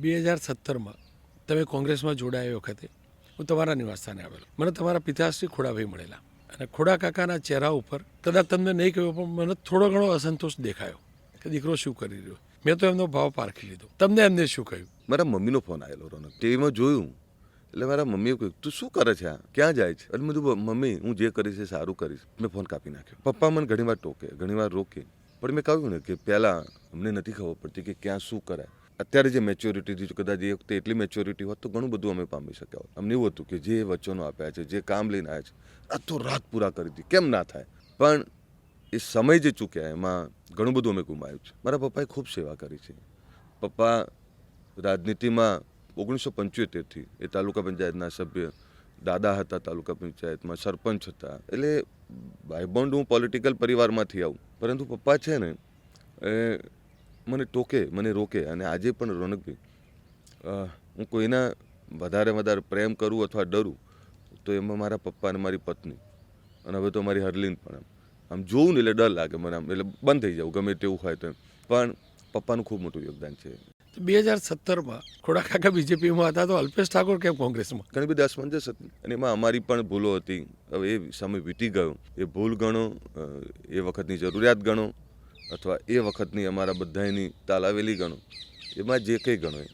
2017માં તમે કોંગ્રેસમાં જોડાયા વખતે હું તમારા નિવાસસ્થાને આવેલો. મને તમારા પિતાશ્રી ખોડાભાઈ મળેલા અને ખોડા કાકાના ચહેરા ઉપર કદાચ તમને નહીં કહ્યું પણ મને થોડો ઘણો અસંતોષ દેખાયો કે દીકરો શું કરી રહ્યો. મેં તો એમનો ભાવ પારખી લીધો. તમને એમને શું કહ્યું? મારા મમ્મીનો ફોન આવેલો રોનક. ટીવીમાં જોયું એટલે મારા મમ્મીએ કહ્યું તું શું કરે છે, આ ક્યાં જાય છે? એટલે મેં કીધું મમ્મી હું જે કરીશ એ સારું કરીશ. મેં ફોન કાપી નાખ્યો. પપ્પા મને ઘણીવાર ટોકે, ઘણીવાર રોકે, પણ મેં કહ્યું ને કે પહેલાં અમને નથી ખબર પડતી કે ક્યાં શું કરાય. અત્યારે જે મેચ્યોરિટી કદાચ એ વખતે એટલી મેચ્યોરિટી હોત તો ઘણું બધું અમે પામી શક્યા હોત. અમને એવું હતું કે જે વચનો આપ્યા છે, જે કામ લઈને આવ્યા છે, રાતો રાત પૂરા કરી હતી, કેમ ના થાય. પણ એ સમય જે ચૂક્યા એમાં ઘણું બધું અમે ગુમાવ્યું છે. મારા પપ્પાએ ખૂબ સેવા કરી છે. પપ્પા રાજનીતિમાં 1975થી એ તાલુકા પંચાયતના સભ્ય, દાદા હતા તાલુકા પંચાયતમાં સરપંચ હતા. એટલે ભાઈબંધ હું પોલિટિકલ પરિવારમાંથી આવું, પરંતુ પપ્પા છે ને એ મને ટોકે, મને રોકે. અને આજે પણ રોનકભાઈ, હું કોઈના વધારે પ્રેમ કરું અથવા ડરું તો એમાં મારા પપ્પા અને મારી પત્ની, અને હવે તો મારી હરલીન પણ આમ જોવું ને એટલે ડર લાગે મને, આમ એટલે બંધ થઈ જાઉં ગમે તેવું હોય તો. પણ પપ્પાનું ખૂબ મોટું યોગદાન છે. 2017માં ખોડા કાકા બીજેપીમાં હતા તો અલ્પેશ ઠાકોર કેમ કોંગ્રેસમાં? ઘણી બધી અસમંજસ હતી અને એમાં અમારી પણ ભૂલો હતી. હવે એ સમય વીતી ગયો. એ ભૂલ ગણો, એ વખતની જરૂરિયાત ગણો, અથવા એ વખતની અમારા બધાની તાલાવેલી ગણો, એમાં જે કંઈ ગણો